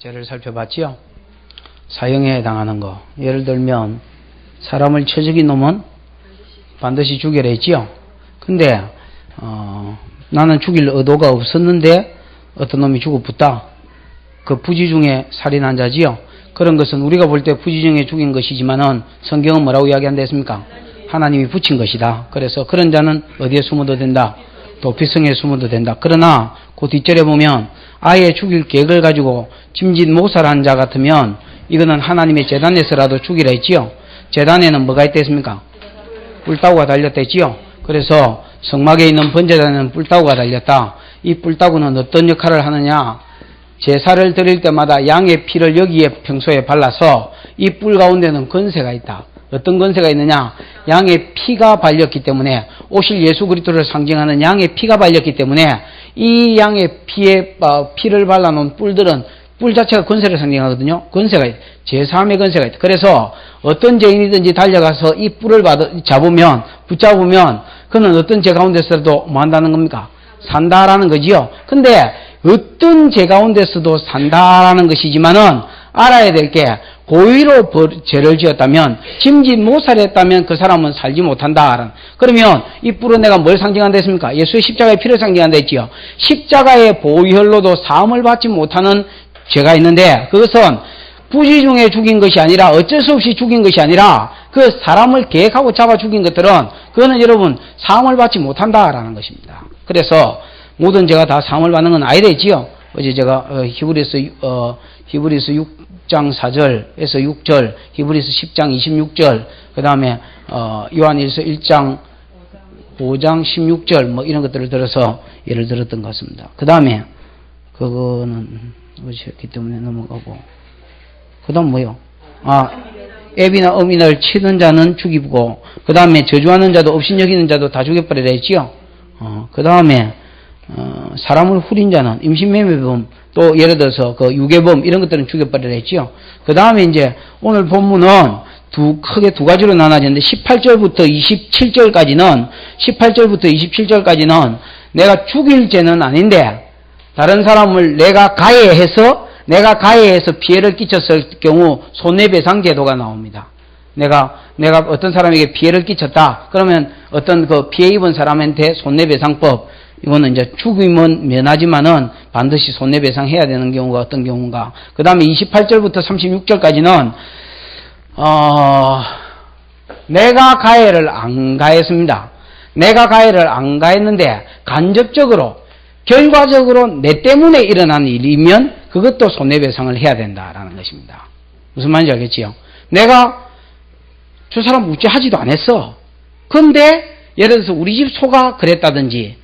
죄를 살펴봤지요. 사형에 해당하는 거. 예를 들면 사람을 쳐 죽인 놈은 반드시 죽여라 했지요. 근데 나는 죽일 의도가 없었는데 어떤 놈이 죽어붙다. 그 부지중에 살인한 자지요. 그런 것은 우리가 볼 때 부지중에 죽인 것이지만은 성경은 뭐라고 이야기한다 했습니까? 하나님이 붙인 것이다. 그래서 그런 자는 어디에 숨어도 된다? 도피성에 숨어도 된다. 그러나 그 뒷절에 보면 아예 죽일 계획을 가지고 짐짓모살한 자 같으면 이거는 하나님의 제단에서라도 죽이라 했지요. 제단에는 뭐가 있다 했습니까? 뿔따구가 달렸다 했지요. 그래서 성막에 있는 번제단에는 뿔따구가 달렸다. 이 뿔따구는 어떤 역할을 하느냐? 제사를 드릴 때마다 양의 피를 여기에 평소에 발라서 이 뿔 가운데는 건세가 있다. 어떤 건세가 있느냐? 양의 피가 발렸기 때문에, 오실 예수 그리스도를 상징하는 양의 피가 발렸기 때문에 이 양의 피를 발라놓은 뿔들은 뿔 자체가 건세를 상징하거든요. 건세가 있다. 제3의 건세가 있다. 그래서 어떤 죄인이든지 달려가서 이 뿔을 붙잡으면 그는 어떤 죄 가운데서도 뭐 한다는 겁니까? 산다라는 거지요. 근데 어떤 죄 가운데서도 산다라는 것이지만은 알아야 될 게 고의로 죄를 지었다면, 짐짓모살했다면 그 사람은 살지 못한다. 그러면 이 뿔은 내가 뭘 상징한다 했습니까? 예수의 십자가의 피를 상징한다 했지요. 십자가의 보혈로도 사함을 받지 못하는 죄가 있는데, 그것은 부지중에 죽인 것이 아니라, 어쩔 수 없이 죽인 것이 아니라 그 사람을 계획하고 잡아 죽인 것들은 그거는 여러분 사함을 받지 못한다라는 것입니다. 그래서 모든 죄가 다 사함을 받는 건 아니라 했지요. 어제 제가 히브리서 6장 4절에서 6절, 히브리서 10장 26절, 그 다음에 요한일서 1장 5장 16절 뭐 이런 것들을 들어서 예를 들었던 것 같습니다. 그 다음에 그거는 어제였기 때문에 넘어가고, 그 다음 뭐요? 애비나 어미를 치는 자는 죽이고, 그 다음에 저주하는 자도 업신여기는 자도 다 죽여버리라 했지요. 그 다음에 사람을 후린 자는 임신매매범, 또 예를 들어서 그 유괴범 이런 것들은 죽여버리라 했지요. 그 다음에 이제 오늘 본문은 크게 두 가지로 나눠지는데 18절부터 27절까지는 내가 죽일 죄는 아닌데 다른 사람을 내가 가해해서 피해를 끼쳤을 경우 손해배상 제도가 나옵니다. 내가 어떤 사람에게 피해를 끼쳤다. 그러면 어떤 그 피해 입은 사람한테 손해배상법, 이거는 이제 죽임은 면하지만은 반드시 손해배상 해야 되는 경우가 어떤 경우인가. 그 다음에 28절부터 36절까지는, 내가 가해를 안 가했습니다. 내가 가해를 안 가했는데 간접적으로, 결과적으로 내 때문에 일어난 일이면 그것도 손해배상을 해야 된다라는 것입니다. 무슨 말인지 알겠지요? 내가 저 사람 우째하지도 않았어. 근데 예를 들어서 우리 집 소가 그랬다든지,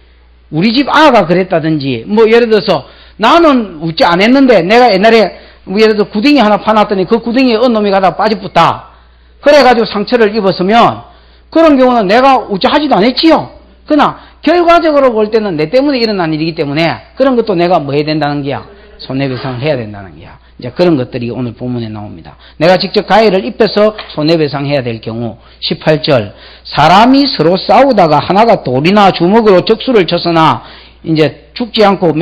우리 집 아가 그랬다든지, 뭐 예를 들어서 나는 우째 안 했는데 내가 옛날에 예를 들어 구덩이 하나 파놨더니 그 구덩이에 어느 놈이 가다가 빠져붙다. 그래가지고 상처를 입었으면 그런 경우는 내가 우째하지도 않았지요. 그러나 결과적으로 볼 때는 내 때문에 일어난 일이기 때문에 그런 것도 내가 뭐 해야 된다는 게야? 손해배상을 해야 된다는 게야. 이제 그런 것들이 오늘 본문에 나옵니다. 내가 직접 가해를 입혀서 손해배상해야 될 경우, 18절, 사람이 서로 싸우다가 하나가 돌이나 주먹으로 적수를 쳤으나 이제 죽지 않고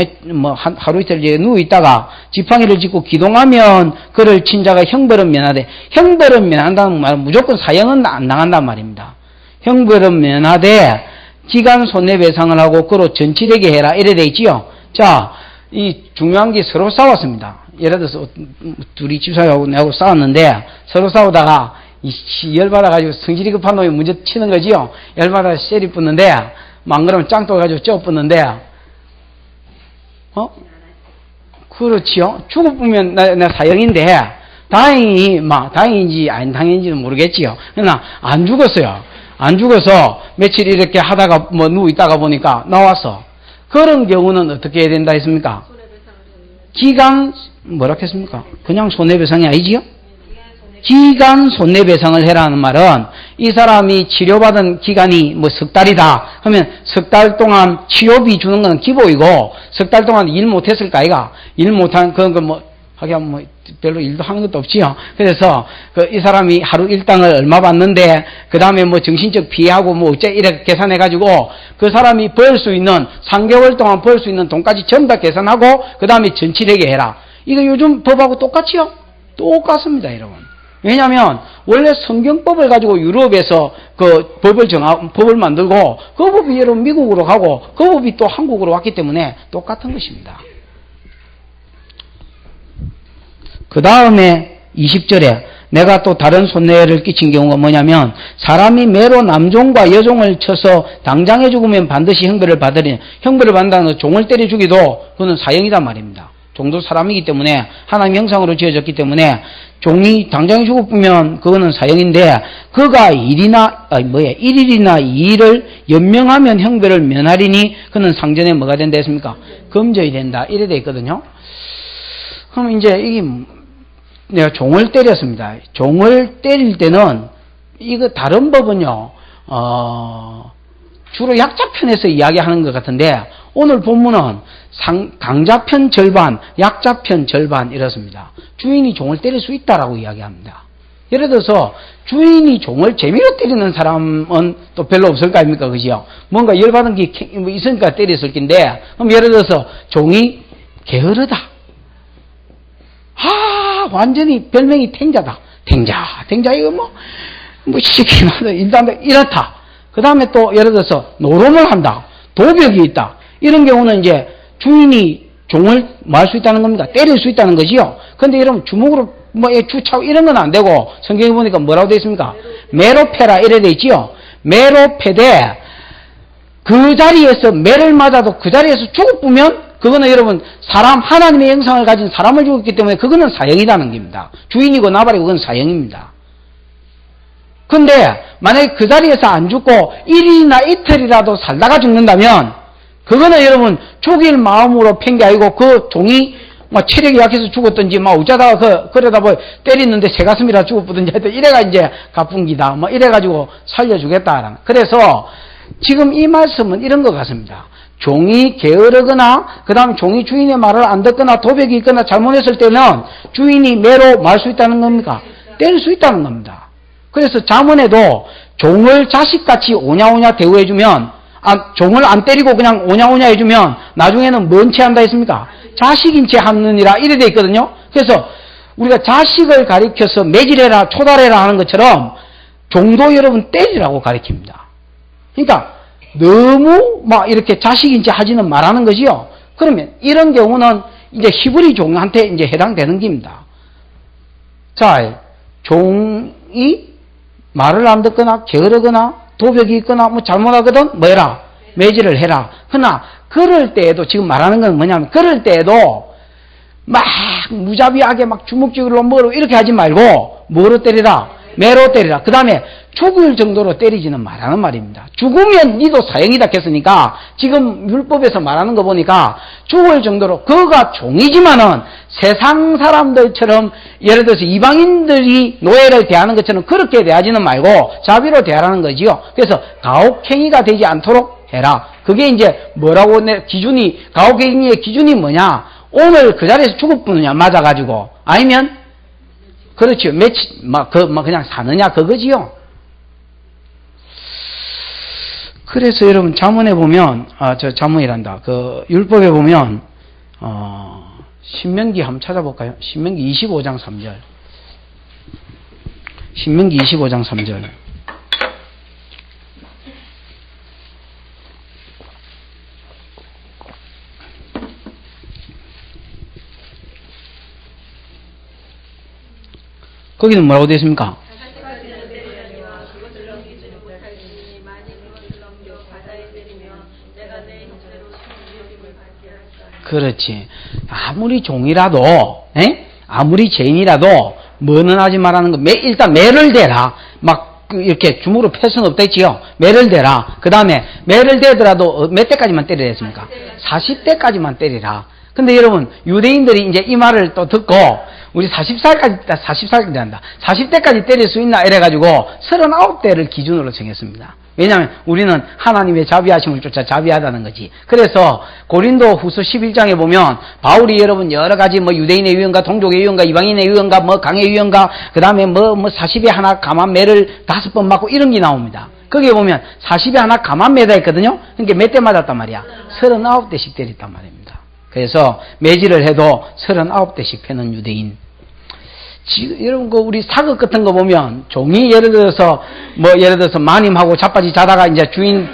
하루 이틀 누워 있다가 지팡이를 짚고 기동하면 그를 친 자가 형벌은 면하되, 형벌은 면한다는 말은 무조건 사형은 안 당한단 말입니다. 형벌은 면하되 기간 손해배상을 하고 그로 전치되게 해라 이래 돼 있지요. 자, 이 중요한 게 서로 싸웠습니다. 예를 들어서 둘이 집사하고 내하고 싸웠는데 서로 싸우다가 열받아가지고 성질이 급한 놈이 먼저 치는 거지요. 열받아 셀이 붙는데 망그러면 짱 떠가지고 쪄 붙는데 그렇지요. 죽어보면 나 사형인데 다행인지 안 다행인지는 모르겠지요. 그러나 안 죽었어요. 안 죽어서 며칠 이렇게 하다가 누워 있다가 보니까 나왔어. 그런 경우는 어떻게 해야 된다 했습니까? 기간 뭐라 했습니까? 그냥 손해배상이 아니지요? 기간 손해배상을 해라는 말은 이 사람이 치료받은 기간이 석 달이다 하면 석 달 동안 치료비 주는 건 기본이고, 석 달 동안 일 못했을까 아이가? 일 못한 그런 거 하긴 별로 일도 하는 것도 없지요. 그래서 이 사람이 하루 일당을 얼마 받는데 그 다음에 정신적 피해하고 어째 이렇게 계산해가지고 그 사람이 벌 수 있는 3개월 동안 벌 수 있는 돈까지 전부 다 계산하고 그 다음에 전치되게 해라. 이거 요즘 법하고 똑같지요? 똑같습니다, 여러분. 왜냐하면 원래 성경법을 가지고 유럽에서 그 법을 만들고 그 법이 여러분 미국으로 가고 그 법이 또 한국으로 왔기 때문에 똑같은 것입니다. 그 다음에 20절에 내가 또 다른 손해를 끼친 경우가 뭐냐면 사람이 매로 남종과 여종을 쳐서 당장에 죽으면 반드시 형벌을 받으리니 형벌을 받는다는 건 종을 때려 죽이도 그거는 사형이란 말입니다. 종도 사람이기 때문에 하나님 형상으로 지어졌기 때문에 종이 당장에 죽으면 그거는 사형인데 그가 1일이나 2일을 연명하면 형벌을 면하리니 그는 상전에 뭐가 된다 했습니까? 금져야 된다 이래 돼 있거든요. 그럼 이제 이게 내가 종을 때렸습니다. 종을 때릴 때는 이거 다른 법은요 주로 약자편에서 이야기하는 것 같은데 오늘 본문은 강자편 절반, 약자편 절반 이렇습니다. 주인이 종을 때릴 수 있다라고 이야기합니다. 예를 들어서 주인이 종을 재미로 때리는 사람은 또 별로 없을 거 아닙니까? 그죠? 뭔가 열받은 게 있으니까 때렸을 텐데 그럼 예를 들어서 종이 게으르다. 완전히 별명이 탱자다. 탱자 이거 뭐 시키면 이렇다. 그 다음에 또 예를 들어서 노름을 한다. 도벽이 있다. 이런 경우는 이제 주인이 종을 뭐 할 수 있다는 겁니다. 때릴 수 있다는 거지요. 근데 여러분 주먹으로 뭐 주차고 이런 건 안 되고 성경에 보니까 뭐라고 되어 있습니까? 매로 패라 이래 되어 있지요. 매로 패되 그 자리에서 매를 맞아도 그 자리에서 죽어보면 그거는 여러분 사람 하나님의 형상을 가진 사람을 죽였기 때문에 그거는 사형이라는 겁니다. 주인이고 나발이고 그건 사형입니다. 근데 만약에 그 자리에서 안 죽고 1일이나 이틀이라도 살다가 죽는다면 그거는 여러분 죽일 마음으로 팬 게 아니고 그 종이 뭐 체력이 약해서 죽었든지 뭐 어쩌다가 그러다 뭐 때리는데 새 가슴이라 죽었든지 하여튼 이래가 이제 가뿐기다 뭐 이래가지고 살려주겠다라는. 그래서 지금 이 말씀은 이런 것 같습니다. 종이 게으르거나 그 다음 종이 주인의 말을 안 듣거나 도벽이 있거나 잘못했을 때는 주인이 매로 말 수 있다는 겁니까? 때릴 수 있다는 겁니다. 그래서 잠언에도 종을 자식같이 오냐오냐 대우해주면 종을 안 때리고 그냥 오냐오냐 해주면 나중에는 뭔 채 한다 했습니까? 자식인 채 하느니라 이래 돼 있거든요. 그래서 우리가 자식을 가리켜서 매질해라 초달해라 하는 것처럼 종도 여러분 때리라고 가리킵니다. 그러니까 너무 막 이렇게 자식인 채 하지는 말하는 거지요. 그러면 이런 경우는 이제 히브리 종한테 이제 해당되는 겁니다. 자, 종이 말을 안 듣거나 게으르거나 도벽이 있거나 뭐 잘못하거든 뭐 해라 매질을 해라. 그러나 그럴 때에도 지금 말하는 건 뭐냐면 그럴 때에도 막 무자비하게 막 주먹질로 뭐로 이렇게 하지 말고 뭐로 때리라? 매로 때리라. 그 다음에 죽을 정도로 때리지는 말하는 말입니다. 죽으면 니도 사형이다 했으니까 지금 율법에서 말하는 거 보니까 죽을 정도로 그가 종이지만은 세상 사람들처럼 예를 들어서 이방인들이 노예를 대하는 것처럼 그렇게 대하지는 말고 자비로 대하라는 거지요. 그래서 가혹행위가 되지 않도록 해라. 그게 이제 뭐라고 기준이 가혹행위의 기준이 뭐냐? 오늘 그 자리에서 죽었느냐 맞아가지고 아니면 그렇죠. 그냥 사느냐, 그거지요. 그래서 여러분, 잠언에 보면, 잠언이란다. 율법에 보면, 신명기 한번 찾아볼까요? 신명기 25장 3절. 신명기 25장 3절. 거기는 뭐라고 되어 있습니까? 그렇지. 아무리 종이라도, 아무리 죄인이라도, 뭐는 하지 말라는 거, 일단 매를 대라. 막, 이렇게 주먹으로 패 수는 없겠지요. 매를 대라. 그 다음에, 매를 대더라도 몇 대까지만 때리라 했습니까? 40대까지만 때리라. 근데 여러분, 유대인들이 이제 이 말을 또 듣고, 우리 40살까지 한다. 40대까지 때릴 수 있나? 이래가지고 39대를 기준으로 정했습니다. 왜냐하면 우리는 하나님의 자비하심을 쫓아 자비하다는 거지. 그래서 고린도 후서 11장에 보면 바울이 여러분 여러 가지 뭐 유대인의 유언가, 동족의 유언가, 이방인의 유언가, 뭐 강의 유언가, 그 다음에 뭐 40에 하나 감한 매를 5번 맞고 이런 게 나옵니다. 거기에 보면 40에 하나 감한 매다 했거든요. 그러니까 몇 대 맞았단 말이야? 39대씩 때렸단 말입니다. 그래서 매질을 해도 39대씩 패는 유대인. 지금 여러분 우리 사극 같은 거 보면 종이 예를 들어서 마님하고 자빠지 자다가 이제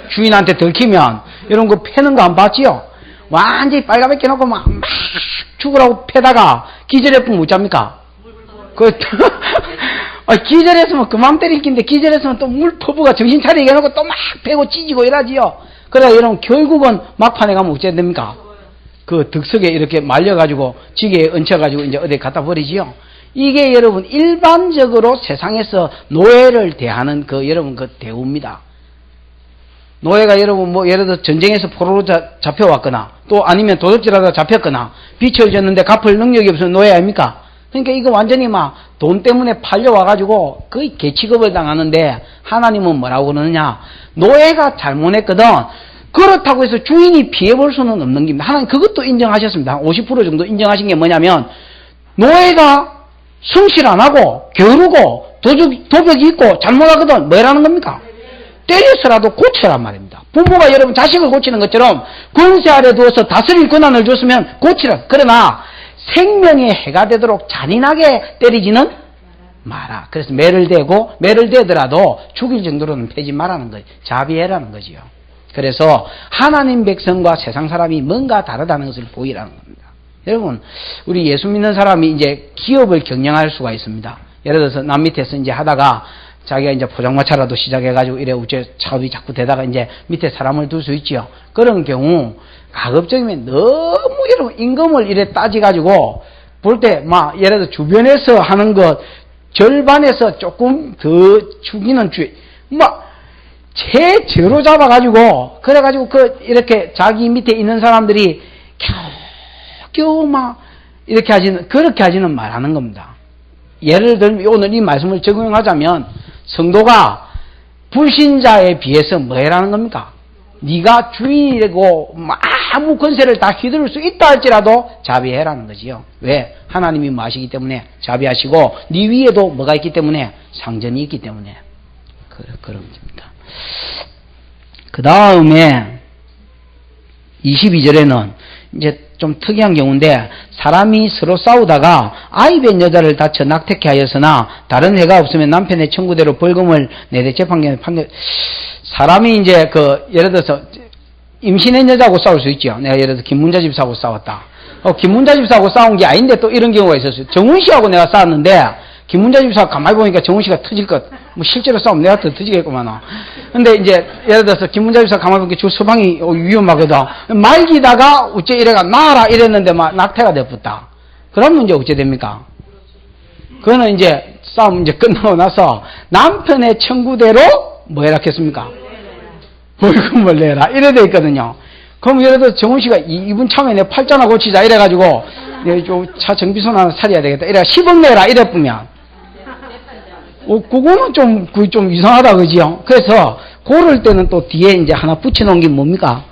주인한테 들키면 이런 거 패는 거 안 봤지요? 완전히 빨갛게 놓고 막 죽으라고 패다가 기절했으면 못 잡니까? 기절했으면 그만 때릴 낀데 기절했으면 또 물 퍼부가 정신 차리게 해놓고 또 막 패고 찢고 이러지요. 그래 여러분 결국은 막판에 가면 어째 됩니까? 그 득석에 이렇게 말려가지고 지게에 얹혀가지고 이제 어디 갖다 버리지요. 이게 여러분 일반적으로 세상에서 노예를 대하는 여러분 대우입니다. 노예가 여러분 예를 들어 전쟁에서 포로로 잡혀왔거나 또 아니면 도둑질하다 잡혔거나 비춰졌는데 갚을 능력이 없으면 노예 아닙니까? 그러니까 이거 완전히 막 돈 때문에 팔려와가지고 거의 개취급을 당하는데 하나님은 뭐라고 그러느냐? 노예가 잘못했거든. 그렇다고 해서 주인이 피해볼 수는 없는 겁니다. 하나님 그것도 인정하셨습니다. 50% 정도 인정하신 게 뭐냐면 노예가 성실 안 하고 게으르고 도벽이 있고 잘못하거든. 뭐라는 겁니까? 때려서라도 고쳐란 말입니다. 부모가 여러분 자식을 고치는 것처럼 권세 아래 두어서 다스릴 권한을 줬으면 고치라. 그러나 생명에 해가 되도록 잔인하게 때리지는 마라. 그래서 매를 대더라도 죽일 정도로는 패지 말라는 거예요. 자비해라는 거지요. 그래서 하나님 백성과 세상 사람이 뭔가 다르다는 것을 보이라는 겁니다. 여러분, 우리 예수 믿는 사람이 이제 기업을 경영할 수가 있습니다. 예를 들어서 남 밑에서 이제 하다가 자기가 이제 포장마차라도 시작해가지고 이래 우째 차업이 자꾸 되다가 이제 밑에 사람을 둘 수 있지요. 그런 경우 가급적이면 너무 여러분 임금을 이래 따지가지고 볼 때 막 예를 들어 주변에서 하는 것 절반에서 조금 더 죽이는 막 최저로 잡아가지고 그래가지고 이렇게 자기 밑에 있는 사람들이 겨우 막 그렇게 하지는 말하는 겁니다. 예를 들면 오늘 이 말씀을 적용하자면 성도가 불신자에 비해서 뭐 해라는 겁니까? 네가 주인이고 아무 권세를 다 휘두를 수 있다 할지라도 자비해라는 거지요. 왜? 하나님이 뭐 하시기 때문에 자비하시고 네 위에도 뭐가 있기 때문에 상전이 있기 때문에 그런 겁니다. 그 다음에 22절에는 이제 좀 특이한 경우인데 사람이 서로 싸우다가 아이벤 여자를 다쳐 낙태케 하였으나 다른 해가 없으면 남편의 청구대로 벌금을 내되 재판경에 사람이 이제 예를 들어서 임신한 여자하고 싸울 수 있죠. 내가 예를 들어서 김문자 집사하고 싸웠다. 김문자 집사하고 싸운 게 아닌데 또 이런 경우가 있었어요. 정훈 씨하고 내가 싸웠는데 김문자 집사가 가만히 보니까 정훈 씨가 터질 것. 실제로 싸우면 내가 더 터지겠구만. 근데 이제 예를 들어서 김문자 집사가 가만히 보니까 주 서방이 위험하거든. 말기다가 어째 이래가 나라 이랬는데 막 낙태가 되었다. 그러면 이제 어째 됩니까? 그거는 이제 싸움 이제 끝나고 나서 남편의 청구대로 뭐 해라 했습니까? 벌금을 내라. 이래 돼 있거든요. 그럼 예를 들어서 정훈 씨가 이분 참에 내 팔자나 고치자 이래가지고 좀 차 정비소 하나 살려야 되겠다. 이래 10억 내라 이래 뿌면 그거는 좀 이상하다 그지요? 그래서 고를 때는 또 뒤에 이제 하나 붙여놓은 게 뭡니까?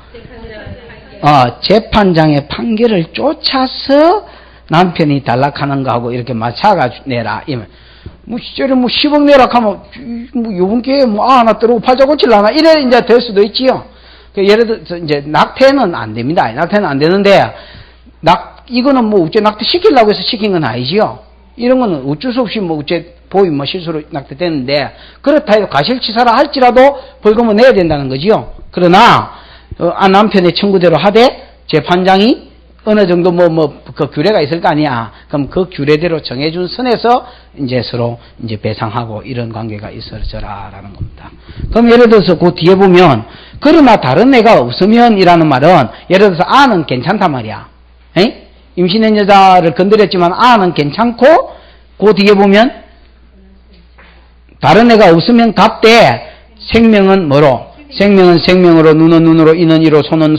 재판장의 판결을 쫓아서 남편이 단락하는 거하고 이렇게 맞춰가지고 내라. 시절에 10억 내라 하면, 요번 기회에 하나 들어오고 팔자 고칠라나? 이래 이제 될 수도 있지요. 예를 들어서 이제 낙태는 안 됩니다. 낙태는 안 되는데, 이거는 어째 낙태 시키려고 해서 시킨 건 아니지요. 이런 거는 어쩔 수 없이 어째 실수로 낙태되는데, 그렇다 해도 가실치사라 할지라도 벌금을 내야 된다는 거지요. 그러나, 남편의 청구대로 하되, 재판장이 어느 정도 그 규례가 있을 거 아니야. 그럼 그 규례대로 정해준 선에서 이제 서로 이제 배상하고 이런 관계가 있어져라라는 겁니다. 그럼 예를 들어서 그 뒤에 보면, 그러나 다른 애가 없으면 이라는 말은, 예를 들어서 아는 괜찮단 말이야. 에이? 임신한 여자를 건드렸지만 아는 괜찮고, 그 뒤에 보면, 다른 애가 없으면 갑대, 생명은 뭐로? 생명은 생명으로, 눈은 눈으로, 이는 이로, 손은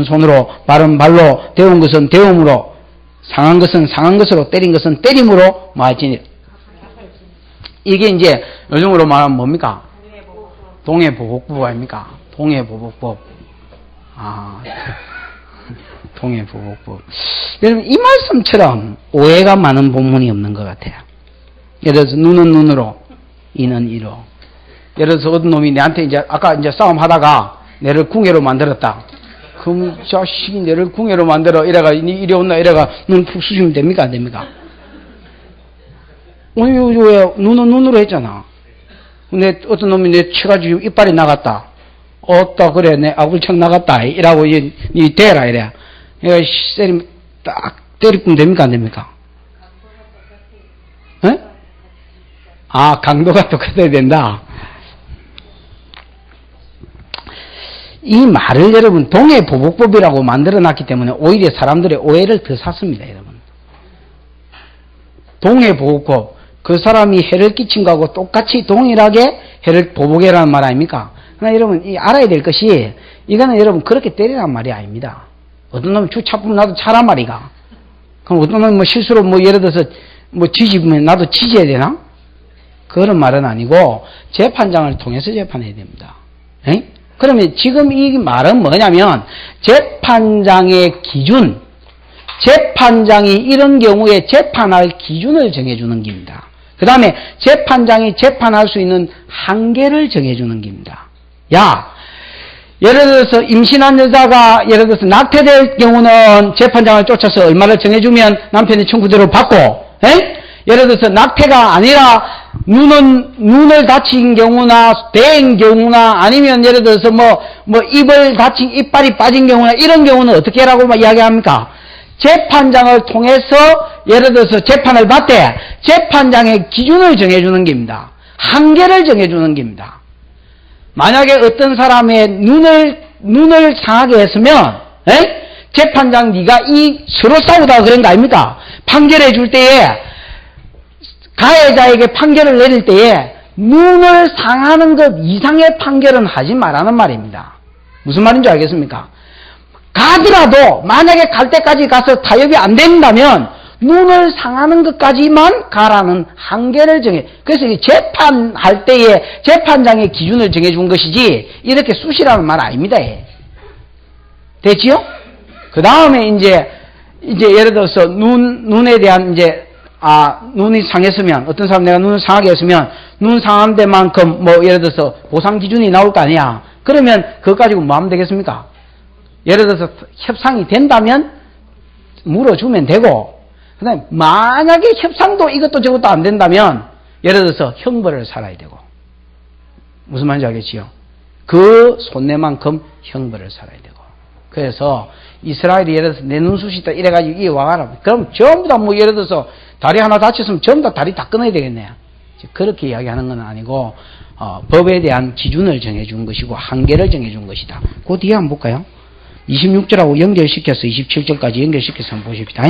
손으로, 발은 발로, 데운 것은 데움으로, 상한 것은 상한 것으로, 때린 것은 때림으로 말지니. 이게 이제 요즘으로 말하면 뭡니까? 동해보복법 아닙니까? 동해보복법. 동해보복법. 여러분 이 말씀처럼 오해가 많은 본문이 없는 것 같아요. 예를 들어서 눈은 눈으로, 이는 이로. 예를 들어서 어떤 놈이 내한테 이제 아까 이제 싸움하다가 내를 궁예로 만들었다. 그럼 자식이 너를 궁예로 만들어 이래가 이리 온나 이래가 눈 푹 쑤시면 됩니까 안 됩니까? 오늘 왜 눈은 눈으로 했잖아. 근데 어떤 놈이 내 쳐가지고 이빨이 나갔다. 어따 그래 내 아굴창 나갔다 이라고 니 대라 이래. 내가 때리면 딱 때리면 됩니까 안 됩니까? 에? 아 강도가 똑같아야 된다. 이 말을 여러분 동해보복법이라고 만들어놨기 때문에 오히려 사람들의 오해를 더 샀습니다. 여러분. 동해보복법 그 사람이 해를 끼친 거하고 똑같이 동일하게 해를 보복해라는 말 아닙니까? 그러나 여러분 이 알아야 될 것이 이거는 여러분 그렇게 때리란 말이 아닙니다. 어떤 놈이 축 차쁘면 나도 차란 말이가. 그럼 어떤 놈이 뭐 실수로 뭐 예를 들어서 뭐 뒤집으면 나도 치져야 되나? 그런 말은 아니고 재판장을 통해서 재판해야 됩니다. 에? 그러면 지금 이 말은 뭐냐면 재판장의 기준, 재판장이 이런 경우에 재판할 기준을 정해주는 겁니다. 그 다음에 재판장이 재판할 수 있는 한계를 정해주는 겁니다. 야, 예를 들어서 임신한 여자가 예를 들어서 낙태될 경우는 재판장을 쫓아서 얼마를 정해주면 남편이 청구대로 받고, 에? 예를 들어서 낙태가 아니라 눈을 다친 경우나 대인 경우나 아니면 예를 들어서 뭐 입을 다친 이빨이 빠진 경우나 이런 경우는 어떻게 하라고 이야기합니까? 재판장을 통해서 예를 들어서 재판을 받되 재판장의 기준을 정해주는 겁니다. 한계를 정해주는 겁니다. 만약에 어떤 사람의 눈을 상하게 했으면 재판장 네가 서로 싸우다가 그런 거 아닙니까? 판결해 줄 때에 가해자에게 판결을 내릴 때에 눈을 상하는 것 이상의 판결은 하지 말라는 말입니다. 무슨 말인지 알겠습니까? 가더라도 만약에 갈 때까지 가서 타협이 안 된다면 눈을 상하는 것까지만 가라는 한계를 정해. 그래서 재판할 때에 재판장의 기준을 정해준 것이지 이렇게 쑤시라는 말 아닙니다. 됐지요? 그 다음에 이제 예를 들어서 눈에 대한 눈이 상했으면, 어떤 사람 내가 눈을 상하게 했으면, 눈 상한 데만큼, 예를 들어서, 보상 기준이 나올 거 아니야. 그러면, 그거 가지고 뭐 하면 되겠습니까? 예를 들어서, 협상이 된다면, 물어주면 되고, 그 다음에, 만약에 협상도 이것도 저것도 안 된다면, 예를 들어서, 형벌을 살아야 되고. 무슨 말인지 알겠지요? 그 손해만큼 형벌을 살아야 되고. 그래서, 이스라엘이 예를 들어서, 내 눈수시 있다, 이래가지고, 이에 와가라. 그럼 전부 다 예를 들어서, 다리 하나 다쳤으면 전부 다 다리 다 끊어야 되겠네요. 그렇게 이야기하는 건 아니고 법에 대한 기준을 정해준 것이고 한계를 정해준 것이다. 그 뒤에 한번 볼까요? 26절하고 연결시켜서 27절까지 연결시켜서 한번 보십시다.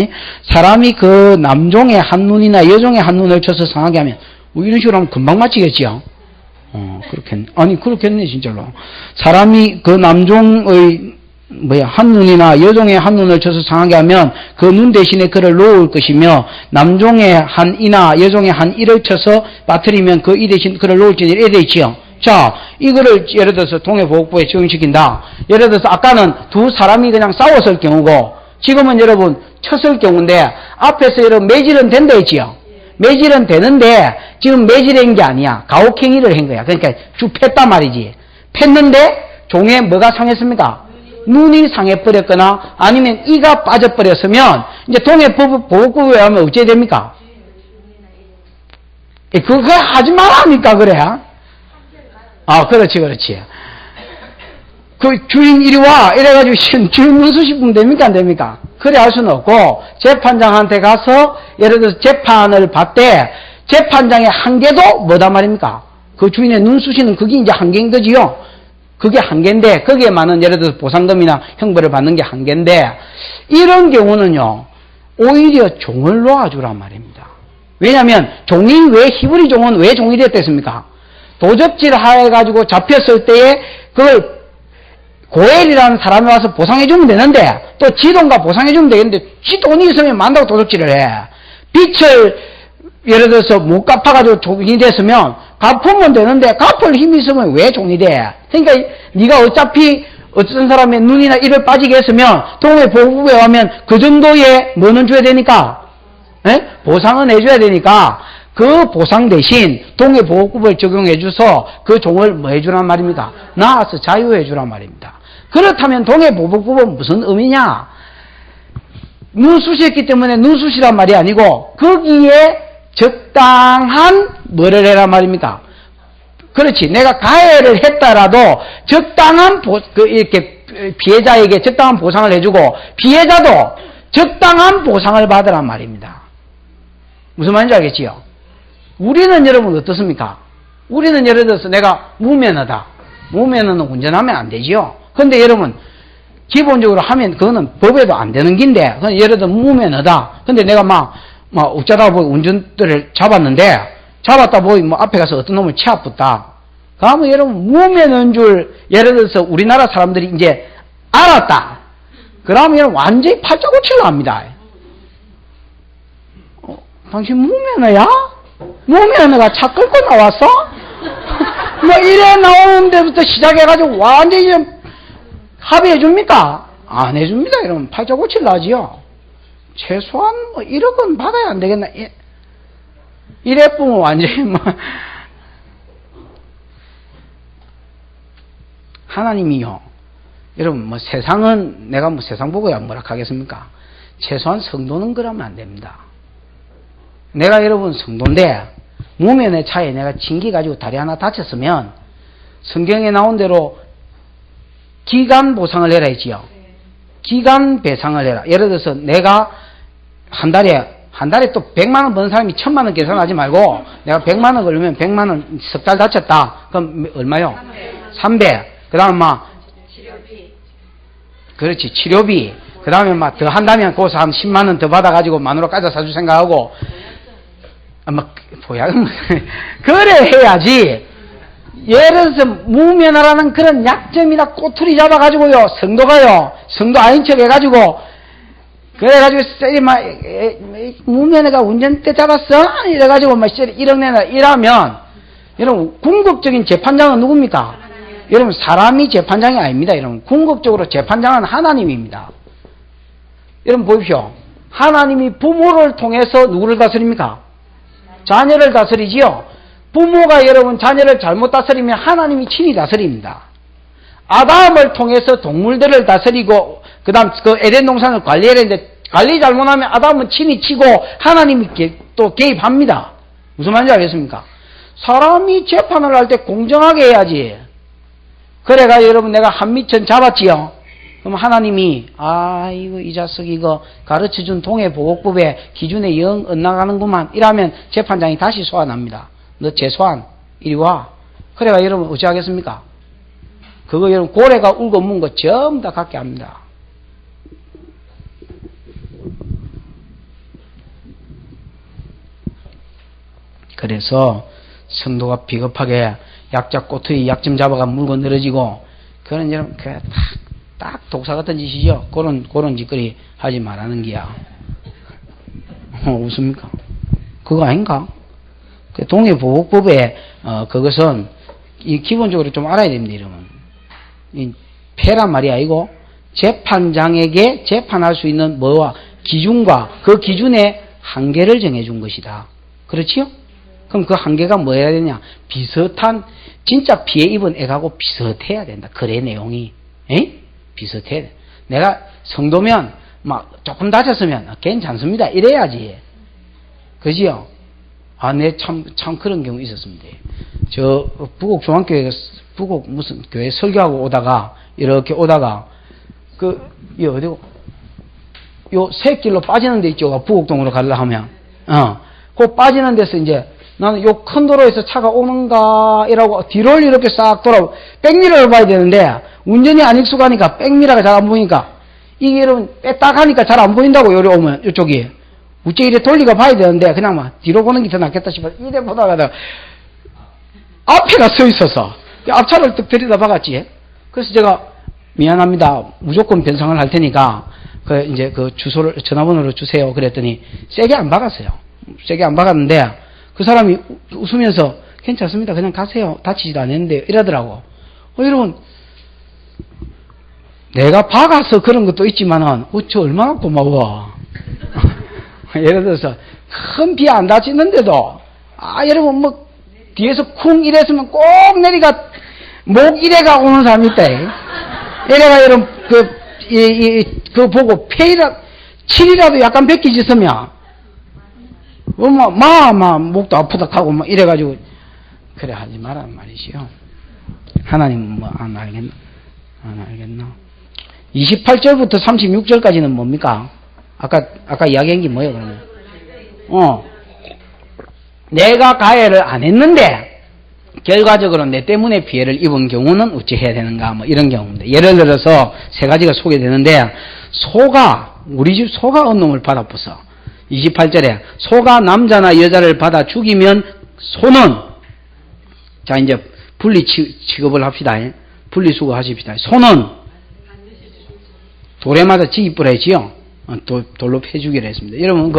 사람이 그 남종의 한 눈이나 여종의 한 눈을 쳐서 상하게 하면 이런 식으로 하면 금방 맞히겠지요. 그렇겠네 진짜로. 사람이 그 남종의 한 눈이나 여종의 한 눈을 쳐서 상하게 하면 그 눈 대신에 그를 놓을 것이며 남종의 한 이나 여종의 한 이를 쳐서 빠뜨리면 그 이 대신 그를 놓을지니 이래 있지요. 자, 이거를 예를 들어서 동해보복부에 적용시킨다. 예를 들어서 아까는 두 사람이 그냥 싸웠을 경우고 지금은 여러분 쳤을 경우인데 앞에서 여러분 매질은 된다 했지요. 매질은 되는데 지금 매질한 게 아니야. 가혹행위를 한 거야. 그러니까 쭉 팼단 말이지. 팼는데 종에 뭐가 상했습니까? 눈이 상해버렸거나 아니면 이가 빠져버렸으면 이제 동해보복법에 하면 어찌해야 됩니까? 그거 하지 말라니까 그래. 그렇지. 그 주인 이리 와 이래가지고 주인 눈수시 보면 됩니까 안 됩니까? 그래 할 수는 없고 재판장한테 가서 예를 들어서 재판을 받되 재판장의 한계도 뭐다 말입니까? 그 주인의 눈수시는 그게 이제 한계인 거지요. 그게 한계인데 거기에만은 예를 들어서 보상금이나 형벌을 받는 게 한계인데 이런 경우는요 오히려 종을 놓아주란 말입니다. 왜냐하면 종이 왜 히브리 종은 왜 종이 됐겠습니까? 도적질 해가지고 잡혔을 때에 그걸 고엘이라는 사람이 와서 보상해주면 되는데 또 지 돈과 보상해주면 되겠는데 지 돈이 있으면 만다고 도적질을 해. 빚을 예를 들어서 못 갚아가지고 종이 됐으면 갚으면 되는데 갚을 힘이 있으면 왜 종이 돼? 그러니까 네가 어차피 어떤 사람의 눈이나 이를 빠지게 했으면 동해보복부에 가면 그 정도의 뭐는 줘야 되니까 보상은 해줘야 되니까 그 보상 대신 동해보복법을 적용해줘서 그 종을 뭐 해주란 말입니까? 나아서 자유해주란 말입니다. 그렇다면 동해보복법은 무슨 의미냐? 누수시했기 때문에 누수시란 말이 아니고 거기에 적당한 뭐를 해란 말입니까? 그렇지. 내가 가해를 했다라도 적당한 이렇게 피해자에게 적당한 보상을 해주고 피해자도 적당한 보상을 받으란 말입니다. 무슨 말인지 알겠지요? 우리는 여러분 어떻습니까? 우리는 예를 들어서 내가 무면허다. 무면허는 운전하면 안 되지요. 근데 여러분 기본적으로 하면 그거는 법에도 안 되는 긴데 예를 들어 무면허다. 근데 내가 막 어쩌다 보니 운전대를 잡았다 보니 뭐 앞에 가서 어떤 놈을 치아붙다. 그러면 여러분 무면허인 줄 예를 들어서 우리나라 사람들이 이제 알았다. 그러면 여러분 완전히 팔자고칠로 합니다. 당신 무면허야? 무면허가 차 끌고 나왔어? 뭐 이래 나오는 데부터 시작해가지고 완전히 좀 합의해 줍니까? 안 해줍니다. 이러면 팔자고칠 나지요. 최소한 뭐 1억은 받아야 안 되겠나? 이래 보면 완전히 뭐 하나님이요. 여러분 뭐 세상은 내가 뭐 세상 보고야 뭐라 하겠습니까? 최소한 성도는 그러면 안 됩니다. 내가 여러분 성도인데 무면허 차에 내가 징기 가지고 다리 하나 다쳤으면 성경에 나온 대로 기간 보상을 해라 했지요. 기간 배상을 해라. 예를 들어서 내가 한 달에 또 100만 원 버는 사람이 1000만 원 계산하지 말고 내가 100만 원 걸리면 100만 원 석 달 다쳤다. 그럼 얼마요? 300. 그 다음 치료비. 그렇지. 치료비. 그 다음에 더 한다면 거기서 한 10만 원 더 받아가지고 마누라 까져 사줄 생각하고 보약은 그래 해야지. 예를 들어서 무면허라는 그런 약점이나 꼬투리 잡아가지고요 성도 아닌 척 해가지고 그래가지고 무면허가 운전대 잡았어? 이래가지고 1억 내놔 이러면 여러분 궁극적인 재판장은 누굽니까? 여러분 사람이 재판장이 아닙니다. 여러분 궁극적으로 재판장은 하나님입니다. 여러분 보십시오. 하나님이 부모를 통해서 누구를 다스립니까? 자녀를 다스리지요. 부모가 여러분 자녀를 잘못 다스리면 하나님이 친히 다스립니다. 아담을 통해서 동물들을 다스리고 그 다음 그 에덴 동산을 관리해야 되는데 관리 잘못하면 아담은 친히 치고 하나님이 또 개입합니다. 무슨 말인지 알겠습니까? 사람이 재판을 할 때 공정하게 해야지. 그래가 여러분 내가 한미천 잡았지요. 그럼 하나님이 아이고 이 자식 이거 가르쳐준 동해보복법의 기준에 영 엇나가는구만 이러면 재판장이 다시 소환합니다. 너 재소환 이리 와. 그래가 여러분 어찌하겠습니까? 그거 여러분 고래가 울고 문 거 전부 다 갖게 합니다. 그래서 성도가 비겁하게 약자 꼬투리 약점 잡아가 물고 늘어지고 그런 여러분 딱 독사 같은 짓이죠. 그런 짓거리 하지 말라는 기야. 웃습니까? 그거 아닌가? 그 동해보복법에 그것은 기본적으로 좀 알아야 됩니다. 이러면 이 패란 말이 아니고 재판장에게 재판할 수 있는 뭐와 기준과 그 기준의 한계를 정해준 것이다. 그렇지요? 그럼 그 한계가 뭐 해야 되냐? 비슷한 진짜 피해 입은 애하고 비슷해야 된다. 거래 내용이 비슷해야 돼. 내가 성도면 막 조금 다쳤으면 괜찮습니다. 이래야지. 그지요? 내 참 그런 경우 있었습니다. 저 부곡 중앙교회 부곡 무슨 교회 설교하고 오다가 이렇게 오다가 이 어디고 요 새길로 빠지는 데 있죠. 부곡동으로 가려 하면 그 빠지는 데서 이제 나는 요 큰 도로에서 차가 오는가 이라고 뒤를 이렇게 싹 돌아 백미러를 봐야 되는데 운전이 안 익숙하니까 백미러가 잘 안 보이니까 이게 여러분 딱 하니까 잘 안 보인다고 요리 오면 이쪽이 우째 이래 돌리가 봐야 되는데 그냥 막 뒤로 보는 게 더 낫겠다 싶어서 이래 보다가 앞에가 서 있어서 앞차를 딱 들여다봐갔지. 그래서 제가 미안합니다. 무조건 변상을 할 테니까 이제 그 주소를 전화번호를 주세요. 그랬더니 세게 안 박았어요. 세게 안 박았는데 그 사람이 웃으면서 괜찮습니다. 그냥 가세요. 다치지도 않았는데 이러더라고. 여러분 내가 박아서 그런 것도 있지만은 저 얼마나 고마워. 예를 들어서 큰 비 안 다치는데도 여러분 뭐 뒤에서 쿵 이랬으면 꼭 내리가 목 이래가 오는 사람이 있다. 이래가 여러분 그 보고 칠이라도 약간 벗기졌으면 목도 아프다 하고 막 이래가지고 그래 하지 말란 말이지요. 하나님은 뭐 안 알겠나? 28절부터 36절까지는 뭡니까? 아까 이야기한 게 뭐예요, 그러면? 내가 가해를 안 했는데, 결과적으로 내 때문에 피해를 입은 경우는 어찌 해야 되는가, 뭐 이런 경우입니다. 예를 들어서 세 가지가 소개되는데, 우리 집 소가 언놈을 받아 부숴. 28절에, 소가 남자나 여자를 받아 죽이면, 소는, 자, 이제, 분리 취급을 합시다. 분리수거 하십시다. 소는, 돌에 맞아 지기 뿌려야지요. 돌로 패주기로 했습니다. 여러분,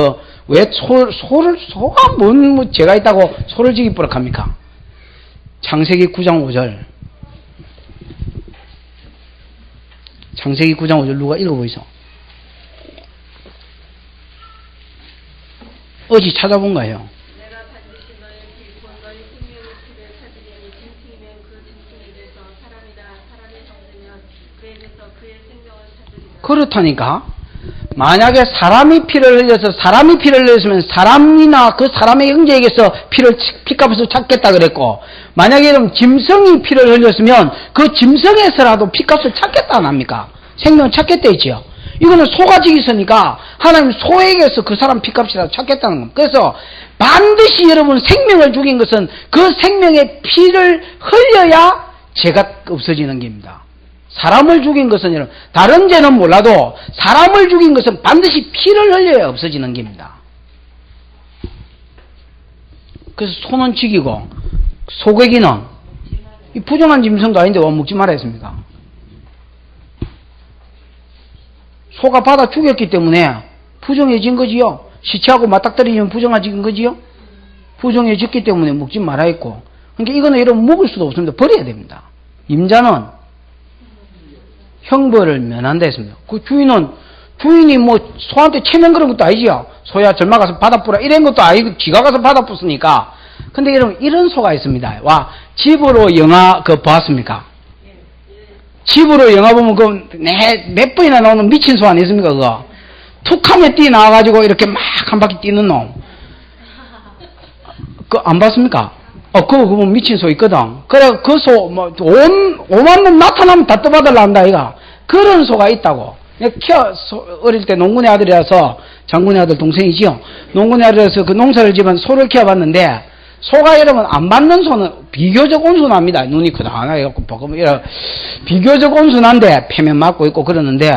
왜 소가 제가 있다고 소를 지기 뿌려 합니까? 창세기 9장 5절. 창세기 9장 5절 누가 읽어보이소? 어디 찾아본 거예요? 내가 반드시 너의 본 너희 생명의 피를 찾으리니 짐승이면 그 짐승에 대해서 사람이다 사람의 형제면 그에 대해서 그의 생명을 찾으리라. 그렇다니까. 만약에 사람이 피를 흘렸으면 사람이나 그 사람의 형제에게서 피값을 찾겠다 그랬고, 만약에 그럼 짐승이 피를 흘렸으면 그 짐승에서라도 피값을 찾겠다 안 합니까? 생명을 찾겠다 했지요. 이거는 소가 지기서니까 하나님 소에게서 그 사람 피값이라도 찾겠다는 겁니다. 그래서 반드시 여러분 생명을 죽인 것은 그 생명의 피를 흘려야 죄가 없어지는 겁니다. 사람을 죽인 것은 여러분, 다른 죄는 몰라도 사람을 죽인 것은 반드시 피를 흘려야 없어지는 겁니다. 그래서 소는 죽이고 소고기는 이 부정한 짐승도 아닌데 왜 먹지 말아야 했습니까? 소가 받아 죽였기 때문에 부정해진 거지요. 시체하고 맞닥뜨리면 부정해진 거지요. 부정해졌기 때문에 먹지 말아야 했고, 그러니까 이거는 여러분 먹을 수도 없습니다. 버려야 됩니다. 임자는 형벌을 면한다 했습니다. 그 주인이 뭐 소한테 체면 그런 것도 아니지요. 소야 절마 가서 받아 뿌라 이런 것도 아니고 지가 가서 받아 뿌으니까. 근데 여러분 이런 소가 있습니다. 집으로 영화 보았습니까? 집으로 영화 보면 몇 번이나 나오는 미친 소 아니겠습니까? 그거 툭하면 뛰어 나와가지고 이렇게 막 한 바퀴 뛰는 놈. 그거 안 봤습니까? 그거 보면 미친 소 있거든. 그래, 그 소, 오만 놈 나타나면 다 떠받으려 한다, 이가. 그런 소가 있다고. 어릴 때 농군의 아들이라서, 장군의 아들 동생이지요. 농군의 아들이라서 그 농사를 지은 소를 키워봤는데, 소가 여러분 안 받는 소는 비교적 온순합니다. 눈이 크다하게 갖고, 비교적 온순한데, 패면 맞고 있고 그러는데,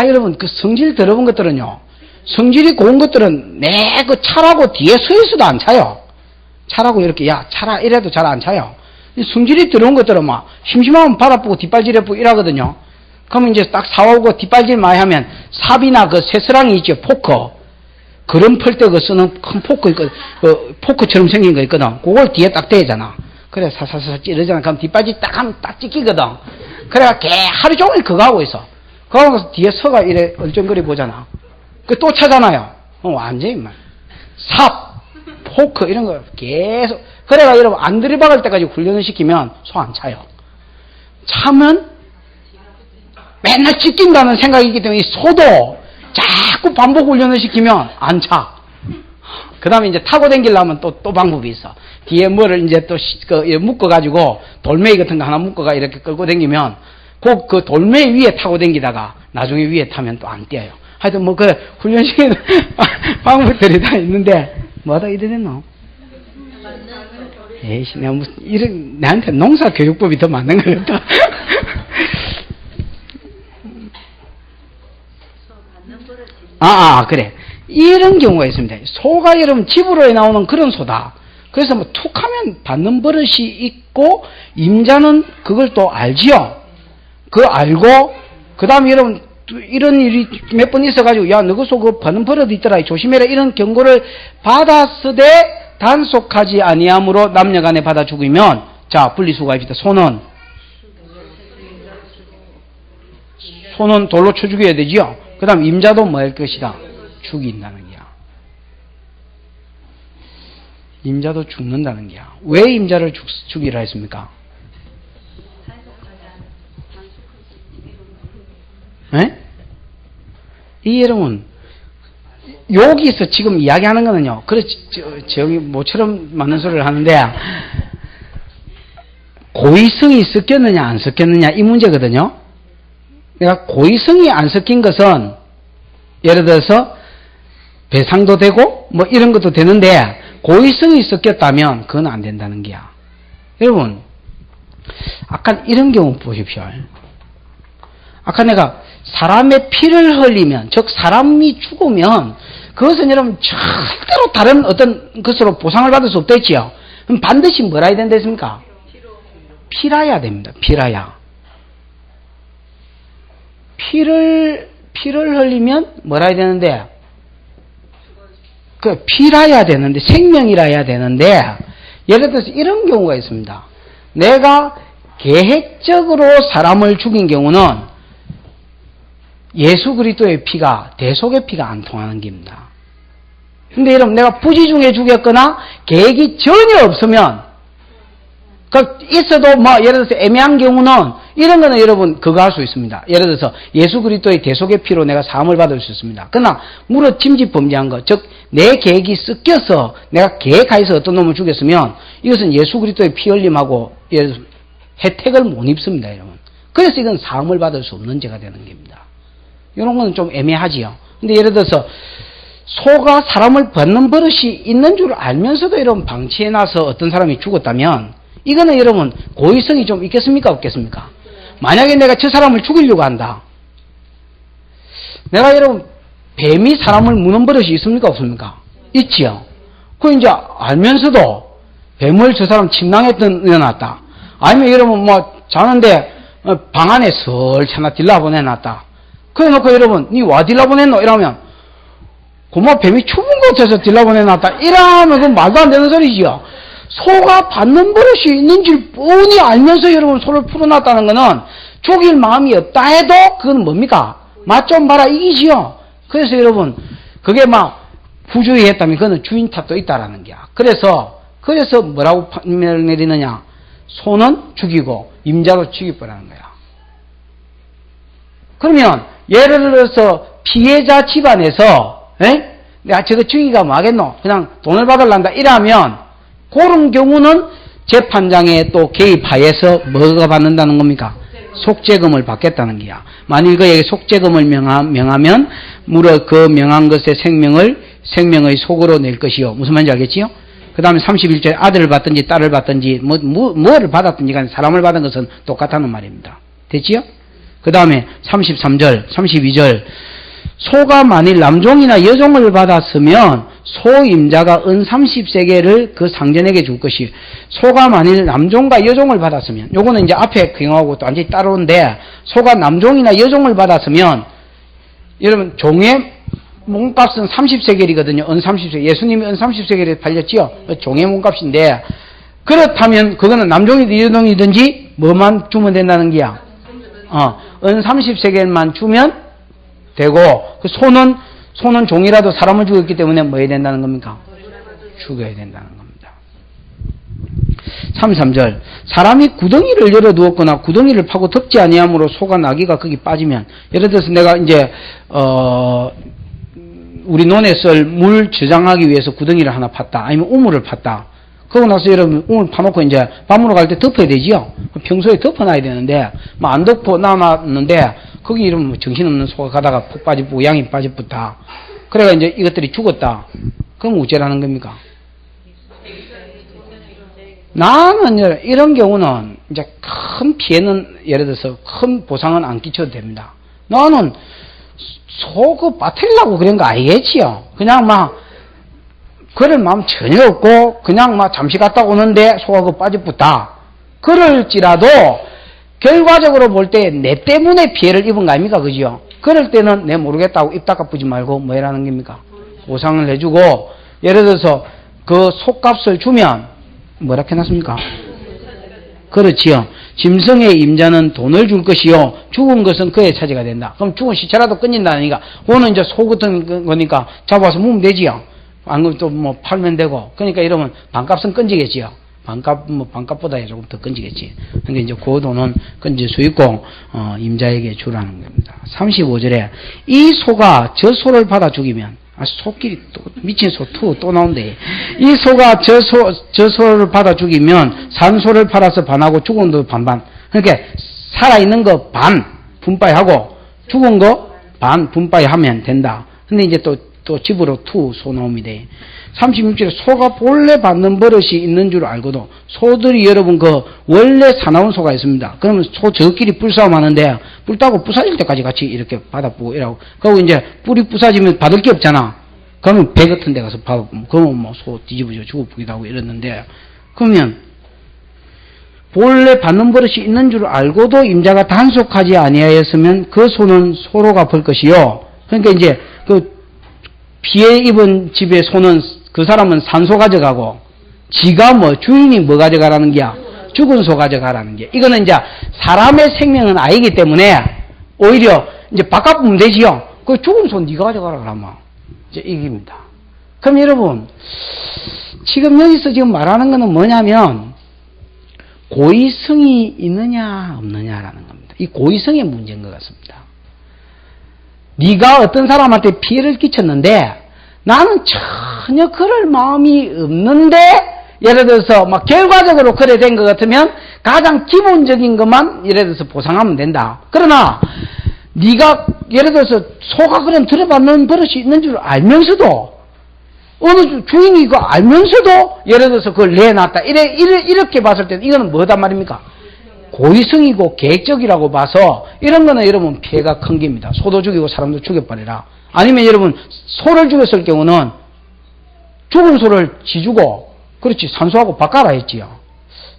여러분, 그 성질 들어본 것들은요, 성질이 고운 것들은 그 차라고 뒤에 서 있어도 안 차요. 차라고 이렇게 차라 이래도 잘 안 차요. 성질이 들어온 것들은 막 심심하면 바라보고 뒷발질해보고 이러거든요. 그러면 이제 딱 사오고 뒷발질 많이 하면 삽이나 그 새스랑이 있죠. 포크. 그런 펄 때 쓰는 큰 포크 있거든. 포크처럼 생긴 거 있거든. 그걸 뒤에 딱 대잖아. 그래 사사사 찌르잖아. 그럼 뒷발질 딱 하면 딱 찍히거든. 그래가 걔 하루 종일 그거 하고 있어. 그거 하고 뒤에 서가 이래 얼쩡거리 보잖아. 또 차잖아요. 완전히 막 삽. 포크 이런 거 계속 그래가 여러분 안 들이박을 때까지 훈련을 시키면 소 안 차요. 차면 맨날 찢긴다는 생각이 있기 때문에 이 소도 자꾸 반복 훈련을 시키면 안 차. 그 다음에 이제 타고 다니려면 또 방법이 있어. 뒤에 뭐를 이제 또 묶어가지고 돌멩이 같은 거 하나 묶어가 이렇게 끌고 다니면 그 돌멩이 위에 타고 다니다가 나중에 위에 타면 또 안 뛰어요. 하여튼 훈련시키는 방법들이 다 있는데 뭐하다 이러겠노? 에이씨, 내가 나한테 농사교육법이 더 맞는 것 같다. 그래. 이런 경우가 있습니다. 소가 여러분 집으로 나오는 그런 소다. 그래서 툭 하면 받는 버릇이 있고, 임자는 그걸 또 알지요. 그거 알고, 그 다음에 여러분, 이런 일이 몇 번 있어가지고, 너그 소 그거 받는 버릇이 있더라. 조심해라. 이런 경고를 받았으되, 단속하지 아니함으로 남녀간에 받아 죽이면, 분리수거합시다. 소는 돌로 쳐 죽여야 되지요. 그 다음 임자도 뭐 할 것이다? 죽인다는 게야. 임자도 죽는다는 게야. 왜 임자를 죽이라 했습니까? 이 여러분, 여기서 지금 이야기하는 거는요, 그렇지, 저기 모처럼 맞는 소리를 하는데, 고의성이 섞였느냐, 안 섞였느냐, 이 문제거든요. 그러니까 고의성이 안 섞인 것은, 예를 들어서, 배상도 되고, 뭐 이런 것도 되는데, 고의성이 섞였다면, 그건 안 된다는 게야. 여러분, 아까 이런 경우 보십시오. 아까 내가 사람의 피를 흘리면, 즉 사람이 죽으면 그것은 여러분 절대로 다른 어떤 것으로 보상을 받을 수 없다 했지요. 그럼 반드시 뭐라 해야 된다 했습니까? 피라야 됩니다. 피라야. 피를 흘리면 뭐라 해야 되는데, 그 피라야 되는데, 생명이라야 되는데, 예를 들어서 이런 경우가 있습니다. 내가 계획적으로 사람을 죽인 경우는 예수 그리스도의 피가, 대속의 피가 안 통하는 겁니다. 근데 여러분, 내가 부지 중에 죽였거나 계획이 전혀 없으면, 있어도 뭐, 예를 들어서 애매한 경우는, 이런 거는 여러분, 그거 할 수 있습니다. 예를 들어서 예수 그리스도의 대속의 피로 내가 사함을 받을 수 있습니다. 그러나, 무릇 침지 범죄한 것, 즉, 내 계획이 섞여서 내가 계획하여서 어떤 놈을 죽였으면, 이것은 예수 그리스도의 피 흘림하고, 혜택을 못 입습니다, 여러분. 그래서 이건 사함을 받을 수 없는 죄가 되는 겁니다. 이런 거는 좀 애매하지요. 근데 예를 들어서 소가 사람을 벗는 버릇이 있는 줄 알면서도 여러분 방치해놔서 어떤 사람이 죽었다면 이거는 여러분 고의성이 좀 있겠습니까? 없겠습니까? 만약에 내가 저 사람을 죽이려고 한다. 내가 여러분 뱀이 사람을 무는 버릇이 있습니까? 없습니까? 있지요. 그 이제 알면서도 뱀을 저 사람 침낭에 넣어놨다. 아니면 여러분 뭐 자는데 방 안에 설치나 딜라 보내놨다. 그래 놓고 여러분, 니 와 딜라 보냈노? 이러면, 고마 뱀이 추운 곳에서 딜라 보내놨다. 이러면 그건 말도 안 되는 소리지요. 소가 받는 버릇이 있는 줄 뻔히 알면서 여러분 소를 풀어놨다는 거는 죽일 마음이 없다 해도 그건 뭡니까? 맛 좀 봐라 이기지요. 그래서 여러분, 그게 막 부주의했다면 그거는 주인 탓도 있다라는 게야. 그래서 뭐라고 판명을 내리느냐? 소는 죽이고 임자로 죽이버라는 거야. 그러면 예를 들어서 피해자 집안에서 내가 저거 죽이가 뭐 하겠노? 그냥 돈을 받으란다 이러면 그런 경우는 재판장에 또 개입하여서 뭐가 받는다는 겁니까? 속죄금을 받겠다는 거야. 만일 그에게 속죄금을 명하면 무릇 그 명한 것의 생명의 속으로 낼 것이요. 무슨 말인지 알겠지요? 그 다음에 31절에 아들을 받든지 딸을 받든지 뭐를 받았든지 간에 사람을 받은 것은 똑같다는 말입니다. 됐지요? 그 다음에 33절, 32절 소가 만일 남종이나 여종을 받았으면 소임자가 은 30세겔을 그 상전에게 줄 것이 소가 만일 남종과 여종을 받았으면 요거는 이제 앞에 경우하고 또 완전히 따로인데 소가 남종이나 여종을 받았으면 여러분 종의 몸값은 30세겔이거든요. 은 30세겔. 예수님이 은 30세겔에 팔렸지요. 종의 몸값인데 그렇다면 그거는 남종이든 여종이든지 뭐만 주면 된다는 게야. 은 30세겔만 주면 되고, 그 소는 종이라도 사람을 죽였기 때문에 뭐 해야 된다는 겁니까? 죽여야 된다는 겁니다. 33절. 사람이 구덩이를 열어두었거나 구덩이를 파고 덮지 아니함으로 소가 나귀가 거기 빠지면, 예를 들어서 내가 이제, 우리 논에 쓸 물 저장하기 위해서 구덩이를 하나 팠다. 아니면 우물을 팠다. 그러고 나서 여러분 우물 파놓고 이제 밥 먹으러 갈 때 덮어야 되지요. 평소에 덮어놔야 되는데 뭐 안 덮어 놔놨는데 거기 이러면 정신없는 소가 가다가 푹 빠지고 양이 빠져붙다. 그래가 이제 이것들이 죽었다. 그럼 어째라는 겁니까? 나는 이런 경우는 이제 큰 피해는 예를 들어서 큰 보상은 안 끼쳐도 됩니다. 나는 소 그 빠뜨리려고 그런 거 아니겠지요. 그냥 막 그럴 마음 전혀 없고 그냥 막 잠시 갔다 오는데 소가 그 빠져붙다. 그럴지라도 결과적으로 볼 때 내 때문에 피해를 입은 거 아닙니까? 그죠? 그럴 때는 내 모르겠다고 입 닦아쁘지 말고 뭐 해라는 겁니까? 보상을 해주고 예를 들어서 그 속값을 주면 뭐라 해놨습니까? 그렇지요. 짐승의 임자는 돈을 줄 것이요 죽은 것은 그의 차지가 된다. 그럼 죽은 시체라도 끊긴다니까 그거는 이제 소 같은 거니까 잡아서 모으면 되지요. 안 그러면 또 뭐 팔면 되고 그러니까 이러면 반값은 끊지겠지요. 반값보다 조금 더 건지겠지. 그러니까 이제 그 돈은 건질 수 있고, 임자에게 주라는 겁니다. 35절에, 이 소가 저 소를 받아 죽이면, 소끼리 또, 미친 소 또 나온대. 이 소가 저 소를 받아 죽이면, 산 소를 팔아서 반하고 죽은 거 반반. 그러니까, 살아있는 거 반 분파하고, 죽은 거 반 분파하면 된다. 근데 이제 또 집으로 소 나옵니다. 36절에 소가 본래 받는 버릇이 있는 줄 알고도 소들이 여러분 원래 사나운 소가 있습니다. 그러면 소 저끼리 뿔싸움 하는데 뿔 따고 부사질 때까지 같이 이렇게 받아보고 이러고 그리고 이제 뿔이 부사지면 받을 게 없잖아. 그러면 배 같은 데 가서 받아보면 그러면 뭐 소 뒤집어져 죽어보기도 하고 이랬는데 그러면 본래 받는 버릇이 있는 줄 알고도 임자가 단속하지 아니하였으면 그 소는 소로 갚을 것이요. 그러니까 이제 피해 입은 집의 소는 그 사람은 산소 가져가고 지가 주인이 뭐 가져가라는 게야? 죽은 소 가져가라는 게. 이거는 이제 사람의 생명은 아니기 때문에 오히려 이제 바깥 보면 되지요. 그 죽은 소 네가 가져가라 그러면 이제 이깁니다. 그럼 여러분 지금 여기서 지금 말하는 거는 뭐냐면 고의성이 있느냐 없느냐라는 겁니다. 이 고의성의 문제인 것 같습니다. 네가 어떤 사람한테 피해를 끼쳤는데 나는 전혀 그럴 마음이 없는데 예를 들어서 결과적으로 그래 된 것 같으면 가장 기본적인 것만 예를 들어서 보상하면 된다. 그러나 네가 예를 들어서 소가 그냥 들어받는 버릇이 있는 줄 알면서도 어느 주인이 이거 알면서도 예를 들어서 그걸 내놨다. 이렇게 봤을 때는 이거는 뭐단 말입니까? 고의성이고 계획적이라고 봐서 이런 거는 여러분 피해가 큰 겁니다. 소도 죽이고 사람도 죽여버리라. 아니면 여러분 소를 죽였을 경우는 죽은 소를 지주고 그렇지 산소하고 바꿔라 했지요.